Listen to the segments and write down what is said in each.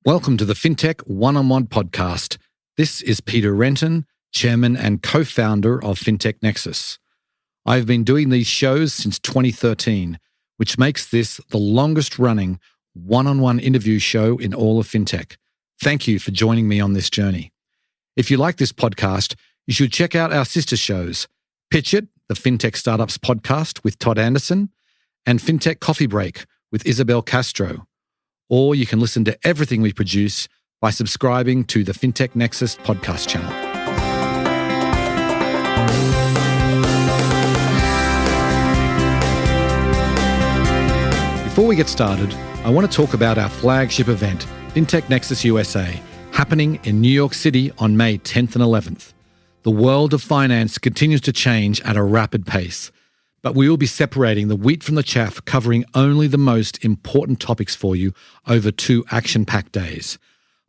Welcome to the FinTech One-on-One podcast. This is Peter Renton, Chairman and co-founder of FinTech Nexus. I've been doing these shows since 2013, which makes this the longest-running one-on-one interview show in all of FinTech. Thank you for joining me on this journey. If you like this podcast, you should check out our sister shows, Pitch It, the FinTech Startups podcast with Todd Anderson, and FinTech Coffee Break with Isabel Castro. Or you can listen to everything we produce by subscribing to the FinTech Nexus podcast channel. Before we get started, I want to talk about our flagship event, FinTech Nexus USA, happening in New York City on May 10th and 11th. The world of finance continues to change at a rapid pace, but we will be separating the wheat from the chaff, covering only the most important topics for you over 2 action-packed days.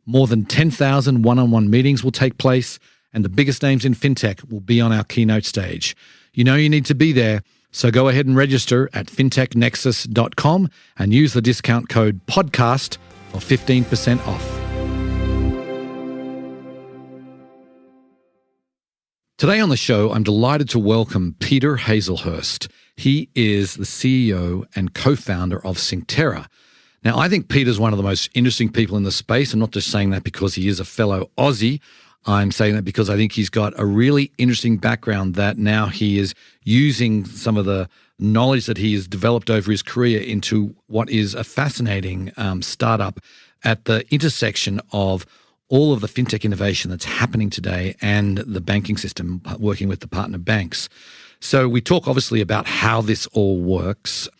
More than 10,000 one-on-one meetings will take place, and the biggest names in fintech will be on our keynote stage. You know you need to be there, so go ahead and register at fintechnexus.com and use the discount code PODCAST for 15% off. Today on the show, I'm delighted to welcome Peter Hazlehurst. He is the CEO and co-founder of Synctera. Now, I think Peter's one of the most interesting people in the space. I'm not just saying that because he is a fellow Aussie. I'm saying that because I think he's got a really interesting background that now he is using some of the knowledge that he has developed over his career into what is a fascinating startup at the intersection of all of the fintech innovation that's happening today and the banking system, working with the partner banks. So we talk obviously about how this all works.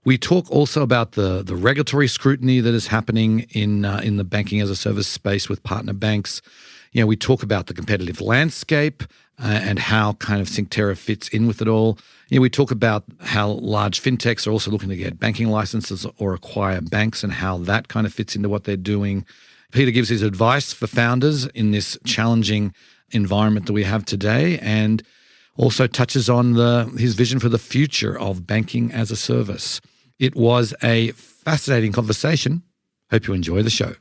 We talk also about the regulatory scrutiny that is happening in the banking as a service space with partner banks. You know, we talk about the competitive landscape and how kind of Synctera fits in with it all. You know, we talk about how large fintechs are also looking to get banking licenses or acquire banks and how that kind of fits into what they're doing. Peter gives his advice for founders in this challenging environment that we have today, and also touches on his vision for the future of banking as a service. It was a fascinating conversation. Hope you enjoy the show.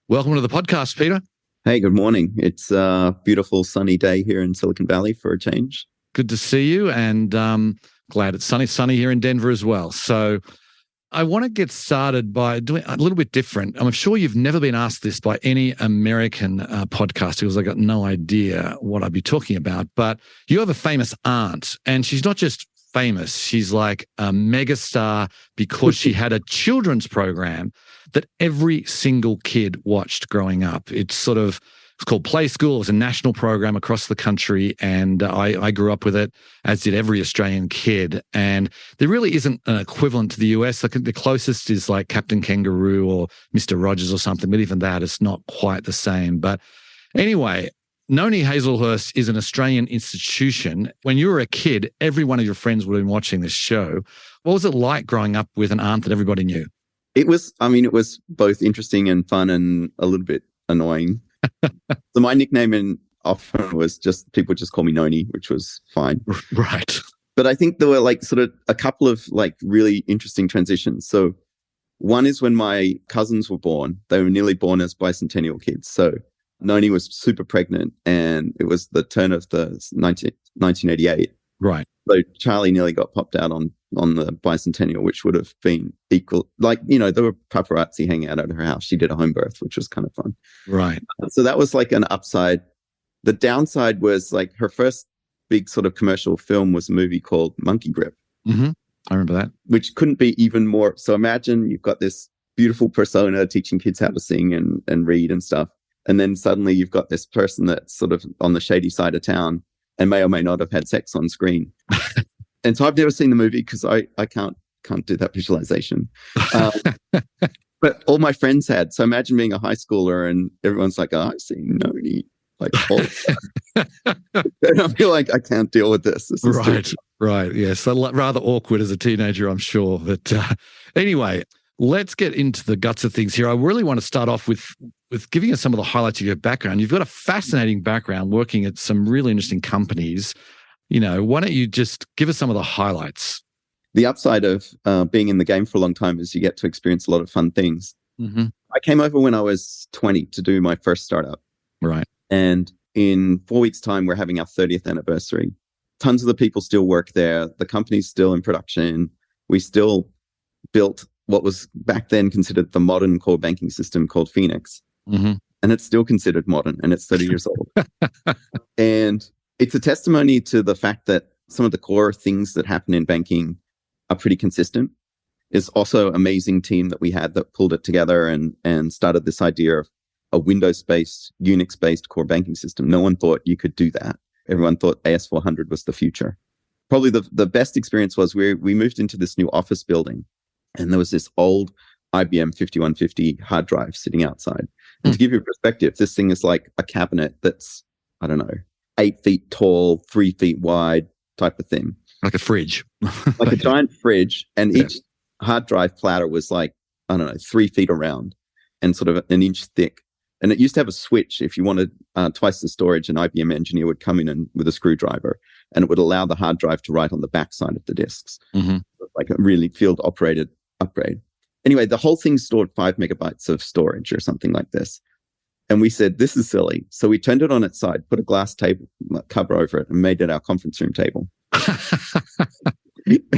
Welcome to the podcast, Peter. Hey, good morning. It's a beautiful sunny day here in Silicon Valley for a change. Good to see you, and glad it's sunny here in Denver as well. So I want to get started by doing a little bit different. I'm sure you've never been asked this by any American podcaster because I got no idea what I'd be talking about. But you have a famous aunt, and she's not just famous. She's like a megastar because she had a children's program that every single kid watched growing up. It's called Play School. It was a national program across the country, and I grew up with it, as did every Australian kid. And there really isn't an equivalent to the US. I think the closest is like Captain Kangaroo or Mr. Rogers or something, but even that is not quite the same. But anyway, Noni Hazlehurst is an Australian institution. When you were a kid, every one of your friends would have been watching this show. What was it like growing up with an aunt that everybody knew? It was both interesting and fun and a little bit annoying. So my nickname often was people just call me Noni, which was fine. Right. But I think there were like sort of a couple of like really interesting transitions. So one is when my cousins were born. They were nearly born as bicentennial kids. So Noni was super pregnant, and it was the turn of the 1988. Right. So Charlie nearly got popped out on the bicentennial, which would have been equal. Like, you know, there were paparazzi hanging out at her house. She did a home birth, which was kind of fun. Right. So that was like an upside. The downside was like her first big sort of commercial film was a movie called Monkey Grip. Mm-hmm. I remember that. Which couldn't be even more. So imagine you've got this beautiful persona teaching kids how to sing and read and stuff. And then suddenly you've got this person that's sort of on the shady side of town and may or may not have had sex on screen. And so I've never seen the movie because I can't do that visualization. But all my friends had. So imagine being a high schooler and everyone's like, oh, I've seen Noni. Like, all and I feel like I can't deal with this. This is right. Yeah. So rather awkward as a teenager, I'm sure. But anyway, let's get into the guts of things here. I really want to start off with giving us some of the highlights of your background. You've got a fascinating background working at some really interesting companies. You know, why don't you just give us some of the highlights? The upside of being in the game for a long time is you get to experience a lot of fun things. Mm-hmm. I came over when I was 20 to do my first startup. Right. And in 4 weeks' time, we're having our 30th anniversary. Tons of the people still work there. The company's still in production. We still built what was back then considered the modern core banking system called Phoenix. Mm-hmm. And it's still considered modern, and it's 30 years old. And it's a testimony to the fact that some of the core things that happen in banking are pretty consistent. It's also an amazing team that we had that pulled it together and started this idea of a Windows-based, Unix-based core banking system. No one thought you could do that. Everyone thought AS400 was the future. Probably the best experience was we moved into this new office building, and there was this old IBM 5150 hard drive sitting outside. And to give you a perspective, this thing is like a cabinet that's, I don't know, 8 feet tall, 3 feet wide type of thing. Like a fridge. Like a giant fridge. And each hard drive platter was like, I don't know, 3 feet around and sort of an inch thick. And it used to have a switch. If you wanted twice the storage, an IBM engineer would come in and with a screwdriver, and it would allow the hard drive to write on the backside of the disks. Mm-hmm. Like a really field operated upgrade. Anyway, the whole thing stored 5 megabytes of storage or something like this. And we said, this is silly. So we turned it on its side, put a glass table cover over it, and made it our conference room table.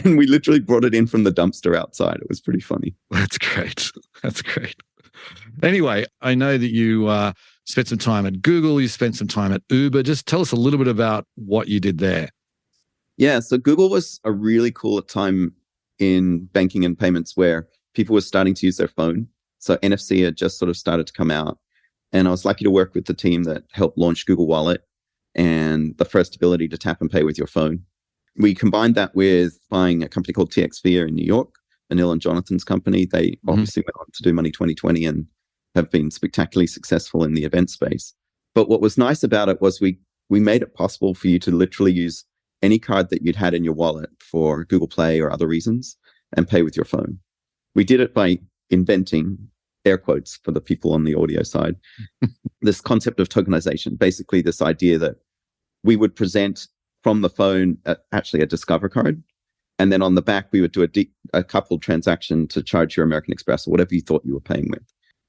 And we literally brought it in from the dumpster outside. It was pretty funny. That's great. That's great. Anyway, I know that you spent some time at Google, you spent some time at Uber. Just tell us a little bit about what you did there. Yeah, so Google was a really cool time in banking and payments where people were starting to use their phone. So NFC had just sort of started to come out. And I was lucky to work with the team that helped launch Google Wallet and the first ability to tap and pay with your phone. We combined that with buying a company called TXVia in New York, Anil and Jonathan's company. They obviously went on to do Money 2020 and have been spectacularly successful in the event space. But what was nice about it was we made it possible for you to literally use any card that you'd had in your wallet for Google Play or other reasons and pay with your phone. We did it by inventing, air quotes for the people on the audio side, this concept of tokenization, basically this idea that we would present from the phone actually a Discover card. And then on the back, we would do a coupled transaction to charge your American Express or whatever you thought you were paying with.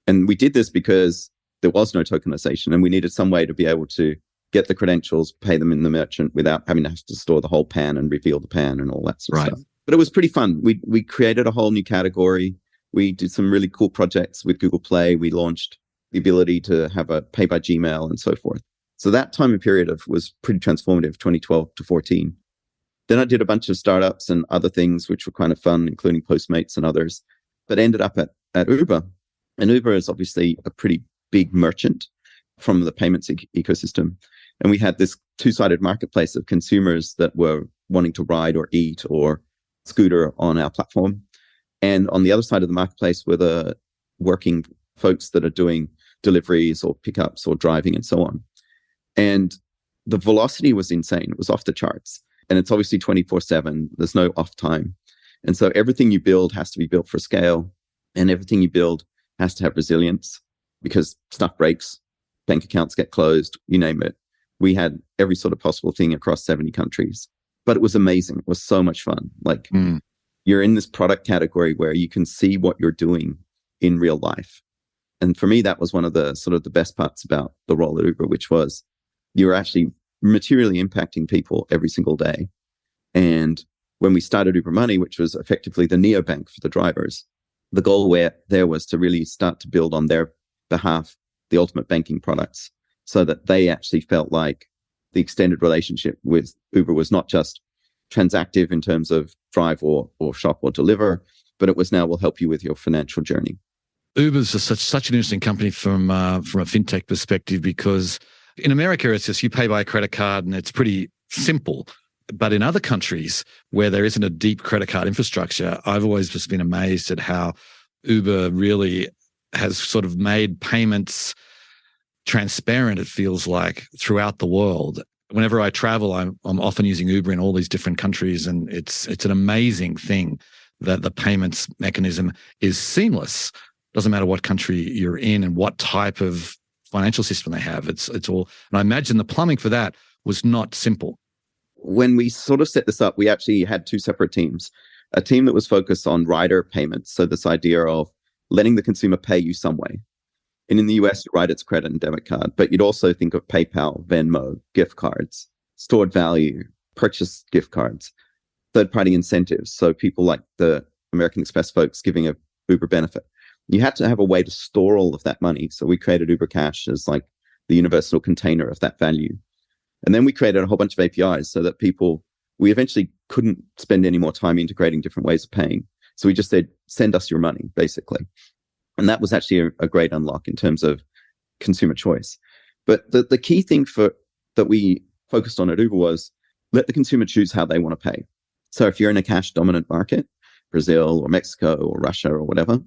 And we did this because there was no tokenization and we needed some way to be able to get the credentials, pay them in the merchant without having to have to store the whole PAN and reveal the PAN and all that sort of stuff. But it was pretty fun. We created a whole new category. We did some really cool projects with Google Play. We launched the ability to have a pay by Gmail and so forth. So that time and period was pretty transformative, 2012 to 14. Then I did a bunch of startups and other things which were kind of fun, including Postmates and others, but ended up at Uber. And Uber is obviously a pretty big merchant from the payments ecosystem. And we had this two-sided marketplace of consumers that were wanting to ride or eat or scooter on our platform. And on the other side of the marketplace were the working folks that are doing deliveries or pickups or driving and so on. And the velocity was insane. It was off the charts. And it's obviously 24/7. There's no off time. And so everything you build has to be built for scale. And everything you build has to have resilience because stuff breaks, bank accounts get closed, you name it. We had every sort of possible thing across 70 countries. But it was amazing. It was so much fun. Like you're in this product category where you can see what you're doing in real life. And for me, that was one of the sort of the best parts about the role at Uber, which was you're actually materially impacting people every single day. And when we started Uber Money, which was effectively the neobank for the drivers, the goal there was to really start to build on their behalf the ultimate banking products so that they actually felt like the extended relationship with Uber was not just transactive in terms of drive or shop or deliver, but it was now will help you with your financial journey. Uber's such an interesting company from a fintech perspective because in America, it's just you pay by a credit card and it's pretty simple. But in other countries where there isn't a deep credit card infrastructure, I've always just been amazed at how Uber really has sort of made payments transparent, it feels like, throughout the world. Whenever I travel, I'm often using Uber in all these different countries, and it's an amazing thing that the payments mechanism is seamless. Doesn't matter what country you're in and what type of financial system they have. It's all, and I imagine the plumbing for that was not simple. When we sort of set this up, we actually had two separate teams. A team that was focused on rider payments. So this idea of letting the consumer pay you some way. And in the US, you write its credit and debit card, but you'd also think of PayPal, Venmo, gift cards, stored value, purchase gift cards, third-party incentives. So people like the American Express folks giving a Uber benefit. You had to have a way to store all of that money. So we created Uber Cash as like the universal container of that value. And then we created a whole bunch of APIs so that we eventually couldn't spend any more time integrating different ways of paying. So we just said, send us your money, basically. And that was actually a great unlock in terms of consumer choice. But the key thing that we focused on at Uber was let the consumer choose how they want to pay. So if you're in a cash dominant market, Brazil or Mexico or Russia or whatever,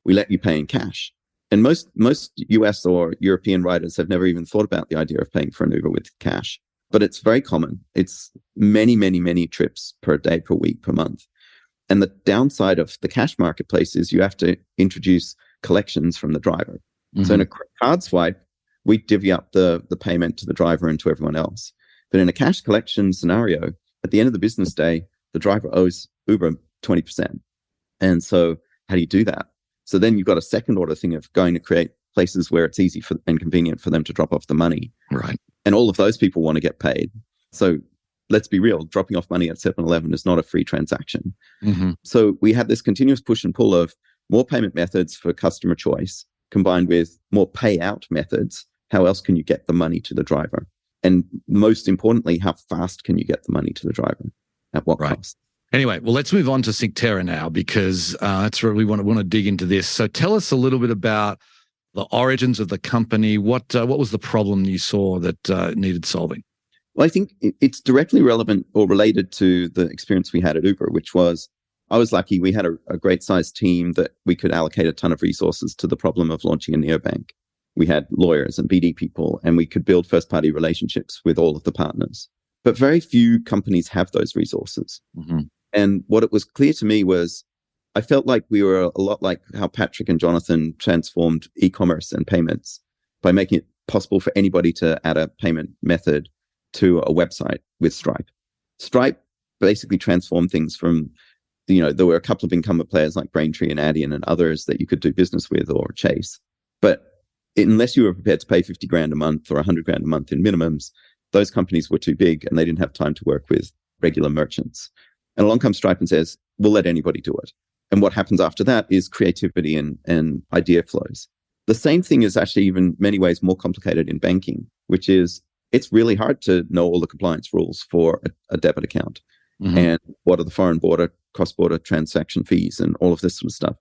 we let you pay in cash. And most US or European riders have never even thought about the idea of paying for an Uber with cash. But it's very common. It's many, many, many trips per day, per week, per month. And the downside of the cash marketplace is you have to introduce collections from the driver. Mm-hmm. So in a card swipe, we divvy up the payment to the driver and to everyone else. But in a cash collection scenario, at the end of the business day, the driver owes Uber 20%. And so how do you do that? So then you've got a second order thing of going to create places where it's easy and convenient for them to drop off the money. Right. And all of those people want to get paid. So let's be real, dropping off money at 7-Eleven is not a free transaction. Mm-hmm. So we had this continuous push and pull of more payment methods for customer choice combined with more payout methods. How else can you get the money to the driver? And most importantly, how fast can you get the money to the driver? At what cost? Anyway, well, let's move on to Synctera now because that's where we want to dig into this. So tell us a little bit about the origins of the company. What was the problem you saw that needed solving? Well, I think it's directly relevant or related to the experience we had at Uber, which was I was lucky. We had a great sized team that we could allocate a ton of resources to the problem of launching a neobank. We had lawyers and BD people, and we could build first party relationships with all of the partners. But very few companies have those resources. Mm-hmm. And what it was clear to me was I felt like we were a lot like how Patrick and Jonathan transformed e-commerce and payments by making it possible for anybody to add a payment method to a website with Stripe. Stripe basically transformed things from, there were a couple of incumbent players like Braintree and Adyen and others that you could do business with or Chase. But unless you were prepared to pay 50 grand a month or 100 grand a month in minimums, those companies were too big and they didn't have time to work with regular merchants. And along comes Stripe and says, we'll let anybody do it. And what happens after that is creativity and idea flows. The same thing is actually even many ways more complicated in banking, which is it's really hard to know all the compliance rules for a debit account. Mm-hmm. And what are the foreign border, cross-border transaction fees and all of this sort of stuff.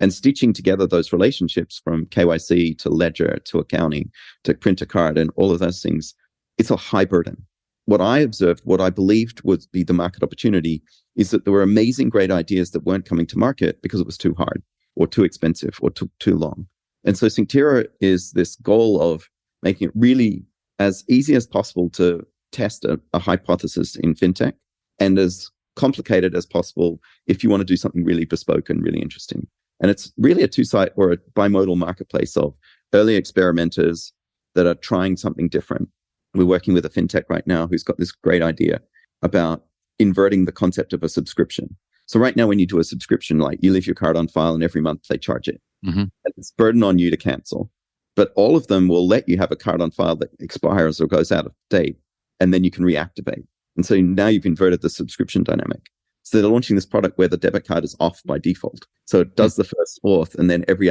And stitching together those relationships from KYC to ledger to accounting to print a card and all of those things, it's a high burden. What I observed, what I believed would be the market opportunity is that there were amazing, great ideas that weren't coming to market because it was too hard or too expensive or took too long. And so Synctera is this goal of making it really as easy as possible to test a hypothesis in fintech and as complicated as possible if you want to do something really bespoke and really interesting. And it's really a two-side or a bimodal marketplace of early experimenters that are trying something different. We're working with a fintech right now who's got this great idea about inverting the concept of a subscription. So right now when you do a subscription, like you leave your card on file and every month they charge it. Mm-hmm. And it's a burden on you to cancel. But all of them will let you have a card on file that expires or goes out of date, and then you can reactivate. And so now you've inverted the subscription dynamic. So they're launching this product where the debit card is off by default. So it does the first auth, and then every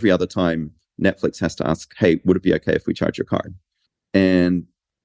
other time Netflix has to ask, hey, would it be okay if we charge your card? And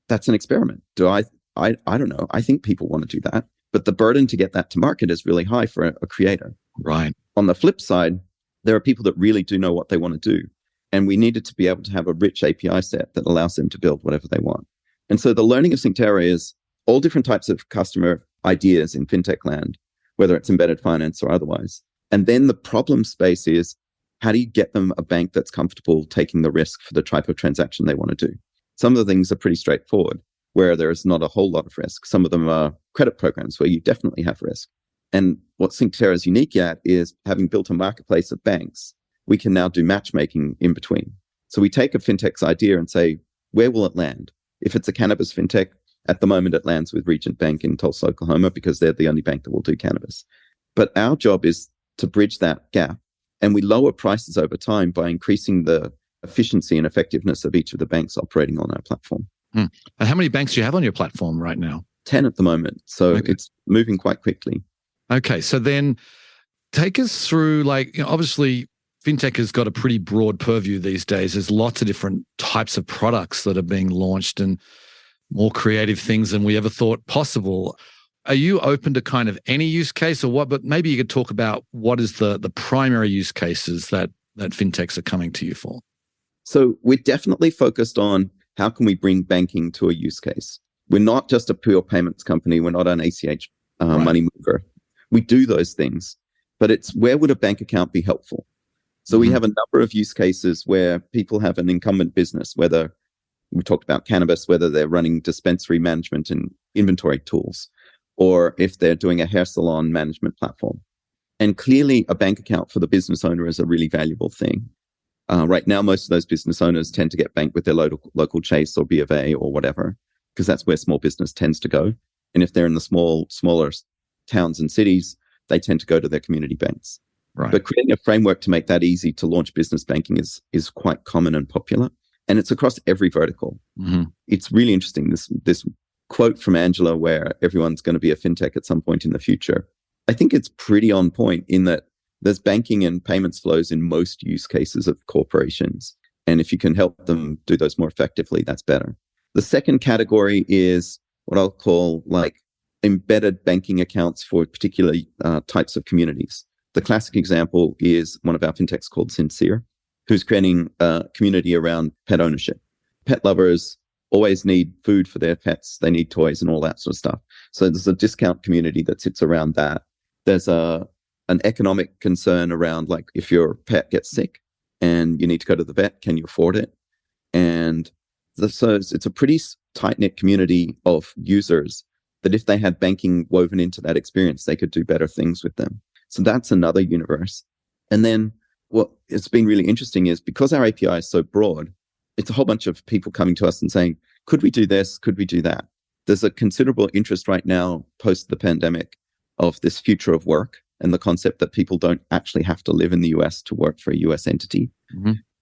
that's an experiment. I don't know. I think people want to do that. But the burden to get that to market is really high for a creator. Right. On the flip side, there are people that really do know what they want to do. And we needed to be able to have a rich API set that allows them to build whatever they want. And so the learning of Synctera is all different types of customer ideas in fintech land, whether it's embedded finance or otherwise. And then the problem space is how do you get them a bank that's comfortable taking the risk for the type of transaction they want to do? Some of the things are pretty straightforward, where there's not a whole lot of risk. Some of them are credit programs where you definitely have risk. And what Synctera is unique at is having built a marketplace of banks, we can now do matchmaking in between. So we take a fintech's idea and say, where will it land? If it's a cannabis fintech, at the moment it lands with Regent Bank in Tulsa, Oklahoma, because they're the only bank that will do cannabis. But our job is to bridge that gap And we lower prices over time by increasing the efficiency and effectiveness of each of the banks operating on our platform. And how many banks do you have on your platform right now? 10 at the moment. So it's moving quite quickly. Okay. So then take us through, obviously fintech has got a pretty broad purview these days. There's lots of different types of products that are being launched and more creative things than we ever thought possible. Are you open to kind of any use case or what? But maybe you could talk about what is the primary use cases that fintechs are coming to you for. So we're definitely focused on how can we bring banking to a use case. We're not just a pure payments company. We're not an ACH money mover. We do those things, but it's where would a bank account be helpful? So we have a number of use cases where people have an incumbent business, whether we talked about cannabis, whether they're running dispensary management and inventory tools, or if they're doing a hair salon management platform. And clearly a bank account for the business owner is a really valuable thing. Right now, most of those business owners tend to get banked with their local Chase or B of A or whatever, because that's where small business tends to go. And if they're in the smaller towns and cities, they tend to go to their community banks. Right. But creating a framework to make that easy to launch business banking is quite common and popular. And it's across every vertical. It's really interesting, this quote from Angela where everyone's going to be a fintech at some point in the future. I think it's pretty on point in that there's banking and payments flows in most use cases of corporations. And if you can help them do those more effectively, that's better. The second category is what I'll call embedded banking accounts for particular types of communities. The classic example is one of our fintechs called Synctera, who's creating a community around pet ownership. Pet lovers always need food for their pets. They need toys and all that sort of stuff. So there's a discount community that sits around that. There's an economic concern around if your pet gets sick and you need to go to the vet, can you afford it? And so it's a pretty tight-knit community of users that if they had banking woven into that experience, they could do better things with them. So that's another universe. And then what it's been really interesting is because our API is so broad, it's a whole bunch of people coming to us and saying, could we do this? Could we do that? There's a considerable interest right now post the pandemic of this future of work and the concept that people don't actually have to live in the US to work for a US entity.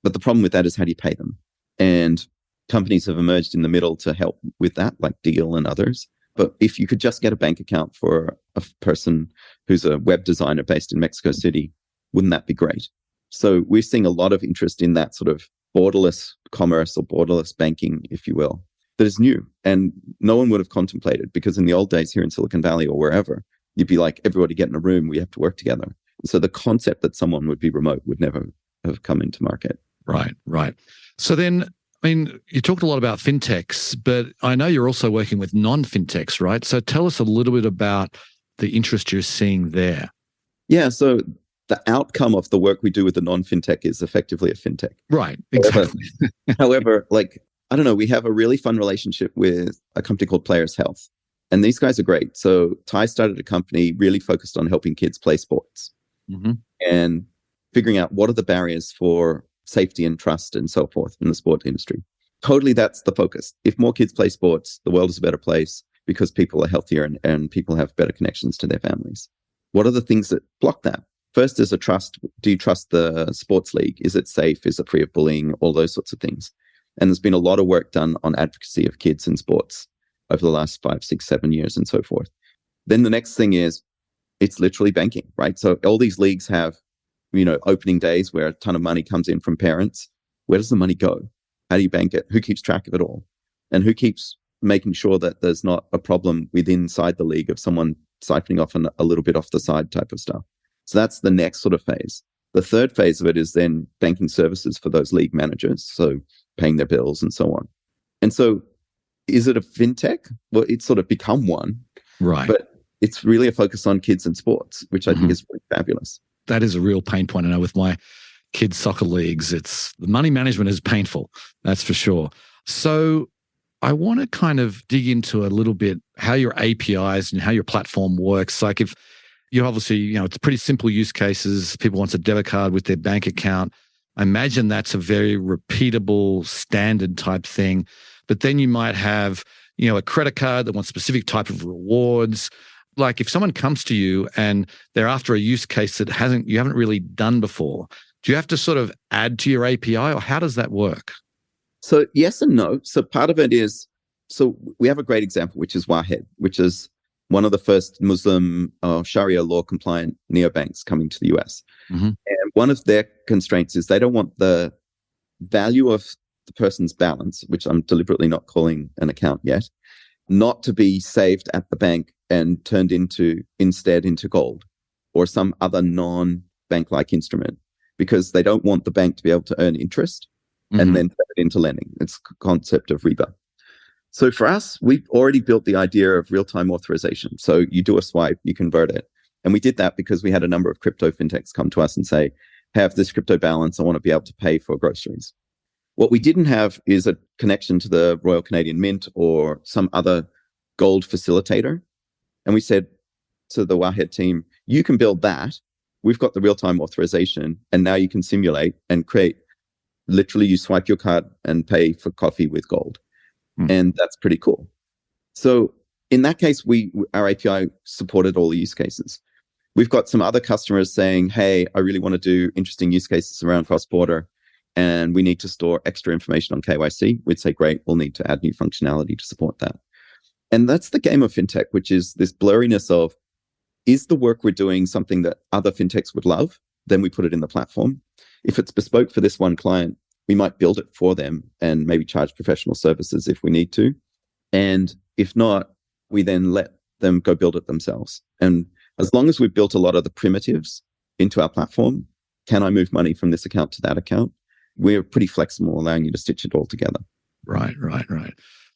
But the problem with that is how do you pay them? And companies have emerged in the middle to help with that, like Deal and others. But if you could just get a bank account for a person who's a web designer based in Mexico City, wouldn't that be great? So we're seeing a lot of interest in that sort of borderless commerce or borderless banking, if you will, that is new. And no one would have contemplated because in the old days here in Silicon Valley or wherever, you'd be like, everybody get in a room, we have to work together. So the concept that someone would be remote would never have come into market. Right. So then, you talked a lot about fintechs, but I know you're also working with non-fintechs, right? So tell us a little bit about the interest you're seeing there. Yeah, so the outcome of the work we do with the non-fintech is effectively a fintech. Right, exactly. However, I don't know, we have a really fun relationship with a company called Players Health. And these guys are great. So Ty started a company really focused on helping kids play sports and figuring out what are the barriers for safety and trust and so forth in the sport industry. Totally, that's the focus. If more kids play sports, the world is a better place because people are healthier and people have better connections to their families. What are the things that block that? First is a trust. Do you trust the sports league? Is it safe? Is it free of bullying? All those sorts of things. And there's been a lot of work done on advocacy of kids in sports over the last 5, 6, 7 years and so forth. Then the next thing is it's literally banking, right? So all these leagues have, opening days where a ton of money comes in from parents. Where does the money go? How do you bank it? Who keeps track of it all? And who keeps making sure that there's not a problem inside the league of someone siphoning off a little bit off the side type of stuff? So that's the next sort of phase. The third phase of it is then banking services for those league managers. So paying their bills and so on. And so is it a fintech? Well, it's sort of become one. Right. But it's really a focus on kids and sports, which I think is really fabulous. That is a real pain point. I know with my kids' soccer leagues, the money management is painful. That's for sure. So I want to kind of dig into a little bit how your APIs and how your platform works. Like if you obviously, it's pretty simple use cases. People want a debit card with their bank account. I imagine that's a very repeatable standard type thing. But then you might have, a credit card that wants specific type of rewards. like if someone comes to you and they're after a use case that you haven't really done before, do you have to sort of add to your API, or how does that work? So yes and no. So part of it is, so we have a great example, which is Wahed, which is one of the first Muslim Sharia law compliant neobanks coming to the US. Mm-hmm. And one of their constraints is they don't want the value of the person's balance, which I'm deliberately not calling an account yet, not to be saved at the bank and turned instead into gold or some other non-bank-like instrument, because they don't want the bank to be able to earn interest and then turn it into lending. It's the concept of riba. So for us, we've already built the idea of real-time authorization. So you do a swipe, you convert it. And we did that because we had a number of crypto fintechs come to us and say, I have this crypto balance, I want to be able to pay for groceries. What we didn't have is a connection to the Royal Canadian Mint or some other gold facilitator. And we said to the Wahed team, you can build that. We've got the real-time authorization, and now you can simulate and create, literally you swipe your card and pay for coffee with gold. And that's pretty cool. So in that case, our API supported all the use cases. We've got some other customers saying, hey, I really want to do interesting use cases around cross-border, and we need to store extra information on KYC. We'd say, great, we'll need to add new functionality to support that. And that's the game of fintech, which is this blurriness of, is the work we're doing something that other fintechs would love? Then we put it in the platform. If it's bespoke for this one client, we might build it for them and maybe charge professional services if we need to. And if not, we then let them go build it themselves. And as long as we've built a lot of the primitives into our platform, can I move money from this account to that account? We're pretty flexible, allowing you to stitch it all together. Right.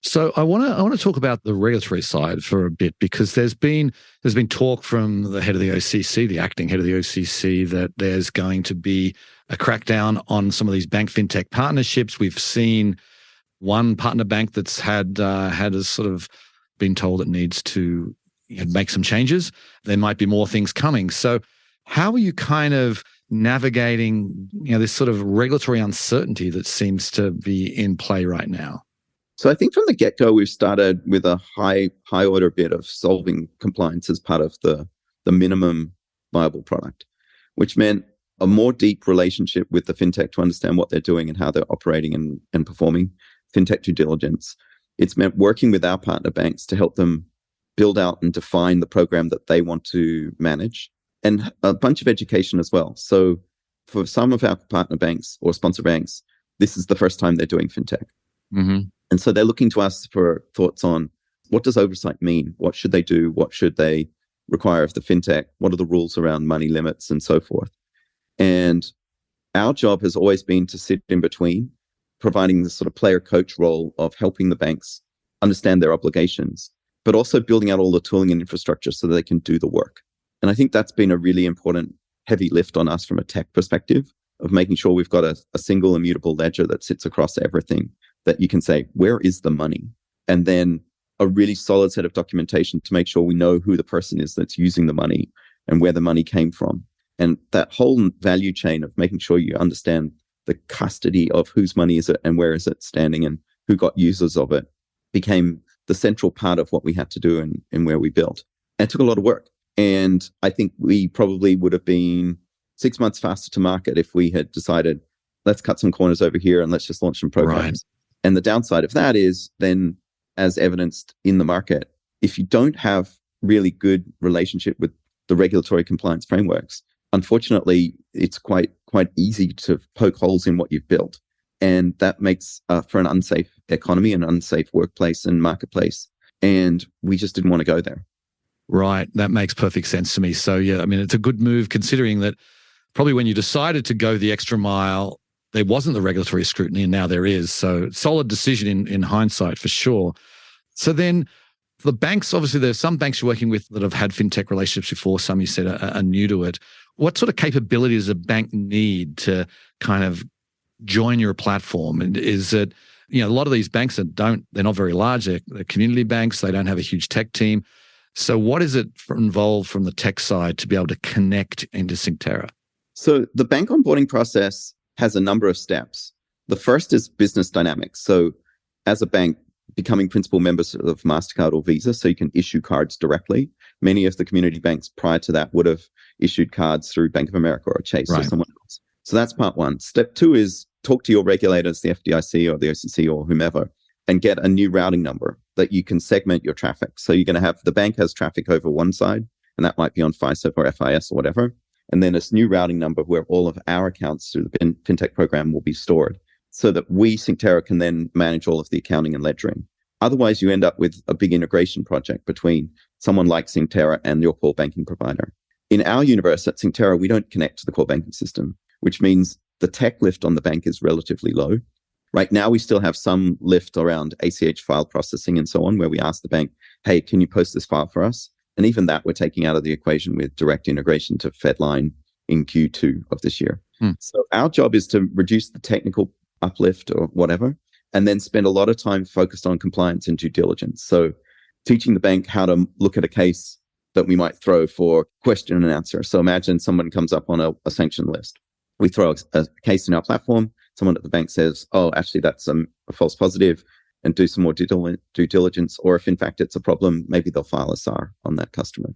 So I want to talk about the regulatory side for a bit, because there's been talk from the head of the OCC, the acting head of the OCC, that there's going to be a crackdown on some of these bank fintech partnerships. We've seen one partner bank that's had a sort of been told it needs to make some changes. There might be more things coming. So how are you kind of navigating this sort of regulatory uncertainty that seems to be in play right now? So I think from the get-go, we've started with a high order bit of solving compliance as part of the minimum viable product, which meant a more deep relationship with the fintech to understand what they're doing and how they're operating and performing fintech due diligence. It's meant working with our partner banks to help them build out and define the program that they want to manage, and a bunch of education as well. So for some of our partner banks or sponsor banks, this is the first time they're doing fintech. Mm-hmm. And so they're looking to us for thoughts on, what does oversight mean? What should they do? What should they require of the fintech? What are the rules around money limits and so forth? And our job has always been to sit in between, providing the sort of player coach role of helping the banks understand their obligations, but also building out all the tooling and infrastructure so that they can do the work. And I think that's been a really important heavy lift on us from a tech perspective, of making sure we've got a single immutable ledger that sits across everything, that you can say, where is the money? And then a really solid set of documentation to make sure we know who the person is that's using the money and where the money came from. And that whole value chain of making sure you understand the custody of whose money is it and where is it standing and who got users of it became the central part of what we had to do and where we built. And it took a lot of work. And I think we probably would have been 6 months faster to market if we had decided, let's cut some corners over here and let's just launch some programs. Right. And the downside of that is then, as evidenced in the market, if you don't have really good relationship with the regulatory compliance frameworks, unfortunately, it's quite easy to poke holes in what you've built. And that makes for an unsafe economy, an unsafe workplace and marketplace. And we just didn't want to go there. Right. That makes perfect sense to me. So, yeah, I mean, it's a good move considering that probably when you decided to go the extra mile, there wasn't the regulatory scrutiny and now there is. So solid decision in hindsight for sure. So then the banks, obviously there's some banks you're working with that have had fintech relationships before. Some you said are new to it. What sort of capabilities does a bank need to kind of join your platform? And is it, a lot of these banks they're not very large. They're community banks. They don't have a huge tech team. So what is it involved from the tech side to be able to connect into Synctera? So the bank onboarding process has a number of steps. The first is business dynamics. So as a bank, becoming principal members of MasterCard or Visa, so you can issue cards directly. Many of the community banks prior to that would have issued cards through Bank of America or Chase or someone else. So that's part one. Step two is talk to your regulators, the FDIC or the OCC or whomever, and get a new routing number that you can segment your traffic. So you're going to have the bank has traffic over one side, and that might be on FISA or FIS or whatever. And then this new routing number where all of our accounts through the fintech program will be stored so that we, Synctera, can then manage all of the accounting and ledgering. Otherwise, you end up with a big integration project between someone like Synctera and your core banking provider. In our universe at Synctera, we don't connect to the core banking system, which means the tech lift on the bank is relatively low. Right now, we still have some lift around ACH file processing and so on, where we ask the bank, hey, can you post this file for us? And even that we're taking out of the equation with direct integration to Fedline in Q2 of this year. So our job is to reduce the technical uplift or whatever, and then spend a lot of time focused on compliance and due diligence. So teaching the bank how to look at a case that we might throw for question and answer. So imagine someone comes up on a sanction list. We throw a case in our platform. Someone at the bank says, oh, actually, that's a false positive, and do some more due diligence. Or if, in fact, it's a problem, maybe they'll file a SAR on that customer.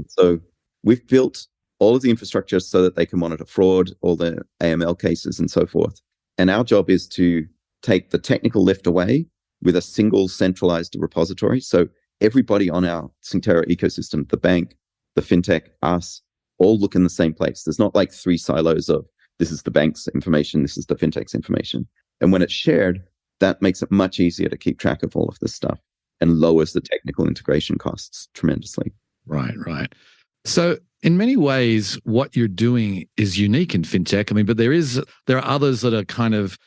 So we've built all of the infrastructure so that they can monitor fraud, all the AML cases and so forth. And our job is to take the technical lift away with a single centralized repository. So everybody on our Synctera ecosystem, the bank, the fintech, us, all look in the same place. There's not like three silos of this is the bank's information, this is the fintech's information. And when it's shared, that makes it much easier to keep track of all of this stuff and lowers the technical integration costs tremendously. Right. So in many ways, what you're doing is unique in fintech. I mean, but there are others that are kind of,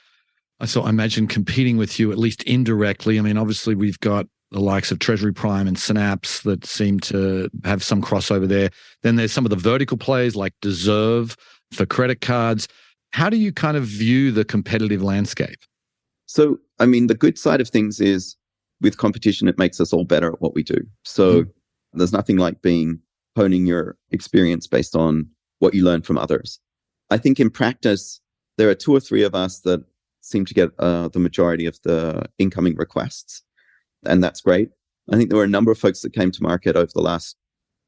so I imagine, competing with you, at least indirectly. I mean, obviously, we've got the likes of Treasury Prime and Synapse that seem to have some crossover there. Then there's some of the vertical plays like Deserve for credit cards. How do you kind of view the competitive landscape? So, I mean, the good side of things is with competition, it makes us all better at what we do. So there's nothing like honing your experience based on what you learn from others. I think in practice, there are two or three of us that seem to get the majority of the incoming requests. And that's great. I think there were a number of folks that came to market over the last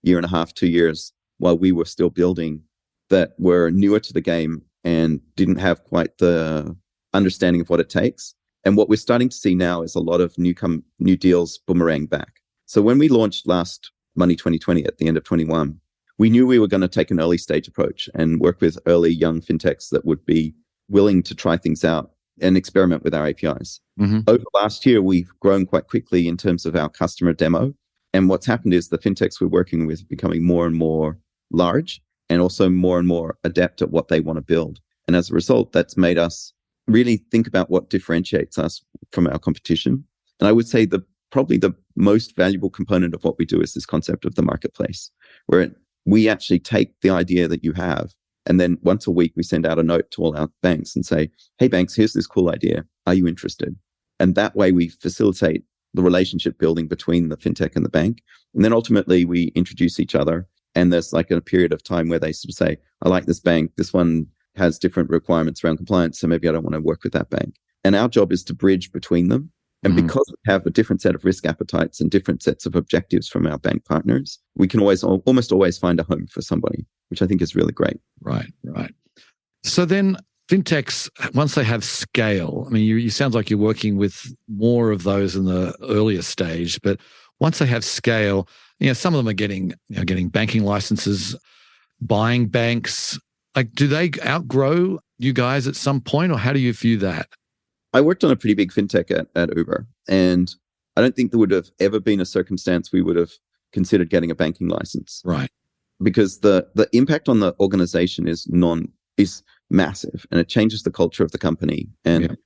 year and a half, 2 years, while we were still building, that were newer to the game and didn't have quite the understanding of what it takes. And what we're starting to see now is a lot of new deals boomerang back. So when we launched last Money 2020 at the end of 21, we knew we were going to take an early stage approach and work with early young fintechs that would be willing to try things out and experiment with our APIs. Over last year, we've grown quite quickly in terms of our customer demo. And what's happened is the fintechs we're working with are becoming more and more large and also more and more adept at what they want to build. And as a result, that's made us really think about what differentiates us from our competition. And I would say probably the most valuable component of what we do is this concept of the marketplace, where we actually take the idea that you have, and then once a week, we send out a note to all our banks and say, hey, banks, here's this cool idea. Are you interested? And that way we facilitate the relationship building between the fintech and the bank. And then ultimately we introduce each other. And there's like a period of time where they sort of say, I like this bank. This one has different requirements around compliance, so maybe I don't want to work with that bank. And our job is to bridge between them. And because we have a different set of risk appetites and different sets of objectives from our bank partners, we can almost always find a home for somebody, which I think is really great. Right. So then fintechs, once they have scale, I mean, you sound like you're working with more of those in the earlier stage, but once they have scale, some of them are getting banking licenses, buying banks. Like, do they outgrow you guys at some point, or how do you view that? I worked on a pretty big fintech at Uber, and I don't think there would have ever been a circumstance we would have considered getting a banking license. Right. Because the impact on the organization is massive, and it changes the culture of the company. And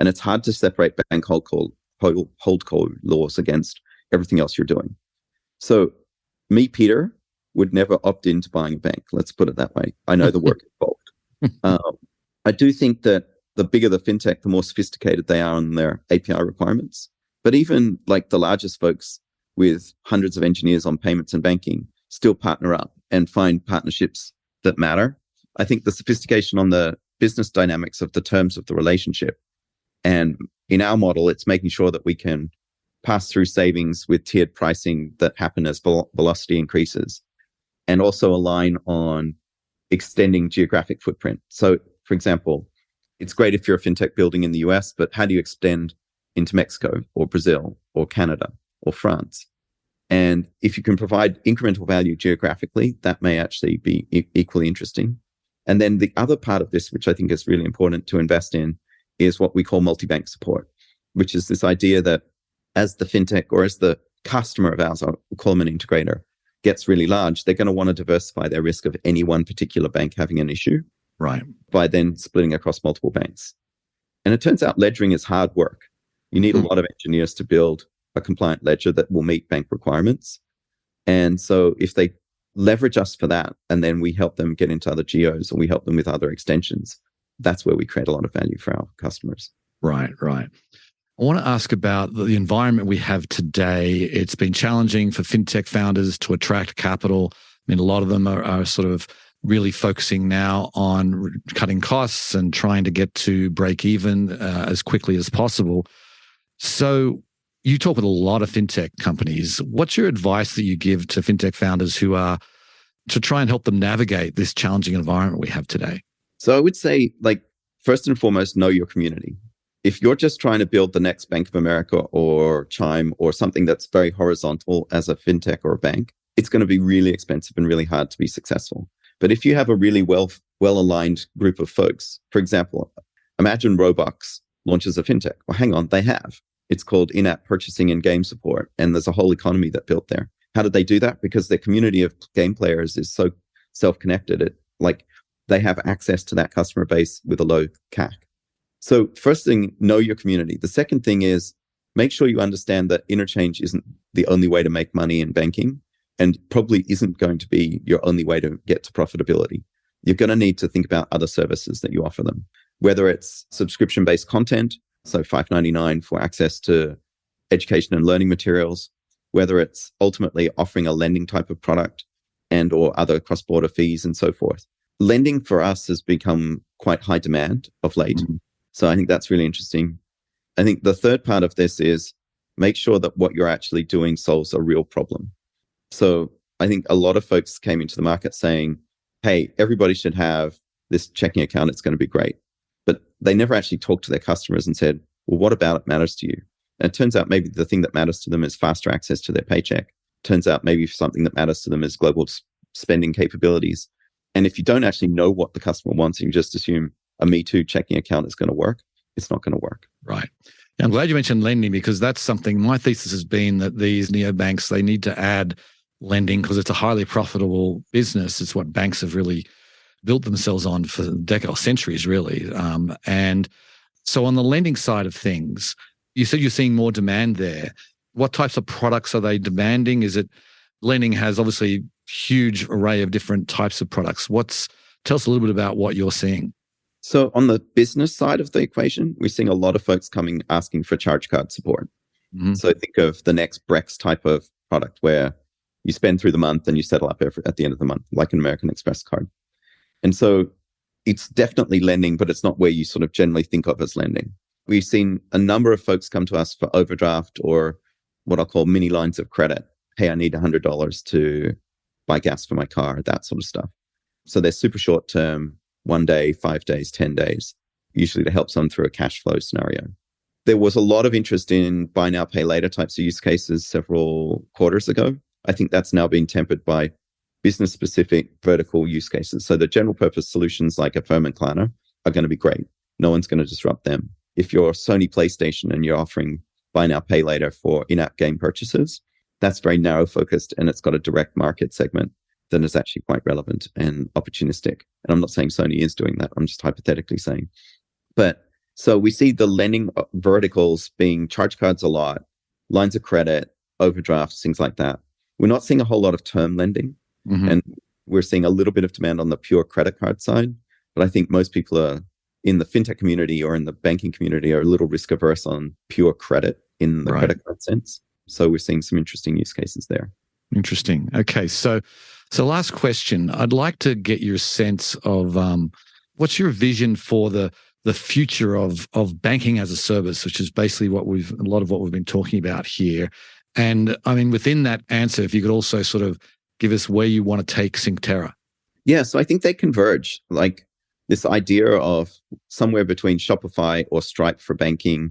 it's hard to separate bank hold call laws against everything else you're doing. So me, Peter, would never opt into buying a bank. Let's put it that way. I know the work involved. I do think that the bigger the fintech, the more sophisticated they are on their API requirements. But even like the largest folks with hundreds of engineers on payments and banking still partner up and find partnerships that matter. I think the sophistication on the business dynamics of the terms of the relationship And in our model, it's making sure that we can pass through savings with tiered pricing that happen as velocity increases, and also align on extending geographic footprint. So, for example, it's great if you're a fintech building in the US, but how do you extend into Mexico or Brazil or Canada or France? And if you can provide incremental value geographically, that may actually be equally interesting. And then the other part of this, which I think is really important to invest in, is what we call multi-bank support, which is this idea that as the fintech or as the customer of ours, I'll call them an integrator, gets really large, they're going to want to diversify their risk of any one particular bank having an issue. Right. By then splitting across multiple banks. And it turns out ledgering is hard work. You need a lot of engineers to build a compliant ledger that will meet bank requirements. And so if they leverage us for that, and then we help them get into other geos, or we help them with other extensions, that's where we create a lot of value for our customers. Right. I want to ask about the environment we have today. It's been challenging for fintech founders to attract capital. I mean, a lot of them are sort of really focusing now on cutting costs and trying to get to break even as quickly as possible. So you talk with a lot of fintech companies. What's your advice that you give to fintech founders who are to try and help them navigate this challenging environment we have today? So I would say, first and foremost, know your community. If you're just trying to build the next Bank of America or Chime or something that's very horizontal as a fintech or a bank, it's going to be really expensive and really hard to be successful. But if you have a really well-aligned group of folks, for example, imagine Roblox launches a fintech. Well, hang on, they have. It's called in-app purchasing and game support, and there's a whole economy that built there. How did they do that? Because their community of game players is so self-connected. They have access to that customer base with a low CAC. So first thing, know your community. The second thing is make sure you understand that interchange isn't the only way to make money in banking, and probably isn't going to be your only way to get to profitability. You're going to need to think about other services that you offer them, whether it's subscription-based content, so $5.99 for access to education and learning materials, whether it's ultimately offering a lending type of product and or other cross-border fees and so forth. Lending for us has become quite high demand of late. Mm-hmm. So I think that's really interesting. I think the third part of this is make sure that what you're actually doing solves a real problem. So I think a lot of folks came into the market saying, hey, everybody should have this checking account. It's going to be great. But they never actually talked to their customers and said, well, what about it matters to you? And it turns out maybe the thing that matters to them is faster access to their paycheck. Turns out maybe something that matters to them is global spending capabilities. And if you don't actually know what the customer wants and you just assume a Me Too checking account is going to work, it's not going to work. Right. I'm glad you mentioned lending, because that's something, my thesis has been that these neobanks, they need to add lending because it's a highly profitable business. It's what banks have really built themselves on for decades or centuries, really. And so on the lending side of things, you said you're seeing more demand there. What types of products are they demanding? Is it lending has obviously huge array of different types of products. Tell us a little bit about what you're seeing. So on the business side of the equation, we're seeing a lot of folks coming asking for charge card support. Mm-hmm. So think of the next Brex type of product where you spend through the month and you settle up at the end of the month, like an American Express card. And so it's definitely lending, but it's not where you sort of generally think of as lending. We've seen a number of folks come to us for overdraft or what I'll call mini lines of credit. Hey, I need $100 to buy gas for my car, that sort of stuff. So they're super short term, 1 day, 5 days, 10 days, usually to help someone through a cash flow scenario. There was a lot of interest in buy now, pay later types of use cases several quarters ago. I think that's now being tempered by business specific vertical use cases. So the general purpose solutions like Affirm and Klarna are going to be great. No one's going to disrupt them. If you're Sony PlayStation and you're offering buy now, pay later for in-app game purchases, that's very narrow focused and it's got a direct market segment that is actually quite relevant and opportunistic. And I'm not saying Sony is doing that. I'm just hypothetically saying. But so we see the lending verticals being charge cards a lot, lines of credit, overdrafts, things like that. We're not seeing a whole lot of term lending. Mm-hmm. And we're seeing a little bit of demand on the pure credit card side. But I think most people are in the fintech community or in the banking community are a little risk averse on pure credit in the credit card sense. So we're seeing some interesting use cases there. Interesting. Okay. So last question. I'd like to get your sense of what's your vision for the the future of banking as a service, which is basically a lot of what we've been talking about here. And I mean, within that answer, if you could also sort of give us where you want to take Synctera. Yeah, so I think they converge. Like this idea of somewhere between Shopify or Stripe for banking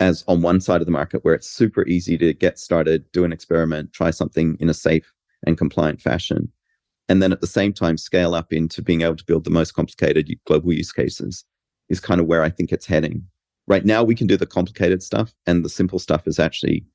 as on one side of the market where it's super easy to get started, do an experiment, try something in a safe and compliant fashion. And then at the same time, scale up into being able to build the most complicated global use cases is kind of where I think it's heading. Right now, we can do the complicated stuff, and the simple stuff is actually,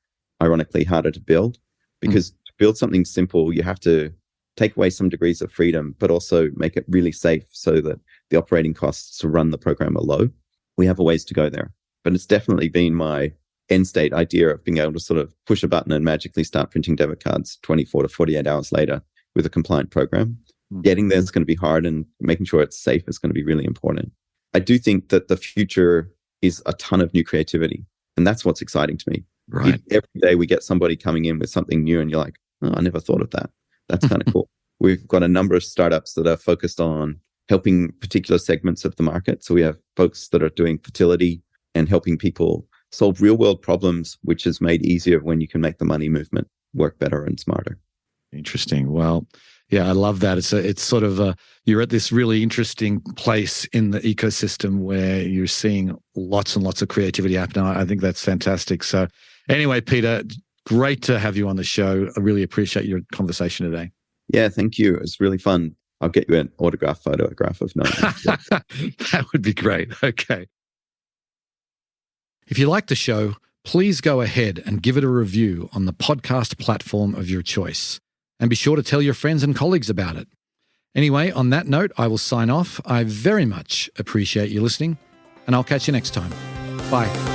ironically, harder to build, because to build something simple, you have to take away some degrees of freedom, but also make it really safe so that the operating costs to run the program are low. We have a ways to go there. But it's definitely been my end state idea of being able to sort of push a button and magically start printing debit cards 24 to 48 hours later with a compliant program. Getting there is going to be hard, and making sure it's safe is going to be really important. I do think that the future is a ton of new creativity, and that's what's exciting to me. Right. Every day we get somebody coming in with something new, and you're like, oh, I never thought of that. That's kind of cool. We've got a number of startups that are focused on helping particular segments of the market. So we have folks that are doing fertility and helping people solve real world problems, which is made easier when you can make the money movement work better and smarter. Interesting. Well, yeah, I love that. It's sort of you're at this really interesting place in the ecosystem where you're seeing lots and lots of creativity happen. I think that's fantastic. So anyway, Peter, great to have you on the show. I really appreciate your conversation today. Yeah, thank you. It was really fun. I'll get you an autograph photograph of Noah. That would be great. Okay. If you like the show, please go ahead and give it a review on the podcast platform of your choice. And be sure to tell your friends and colleagues about it. Anyway, on that note, I will sign off. I very much appreciate you listening, and I'll catch you next time. Bye.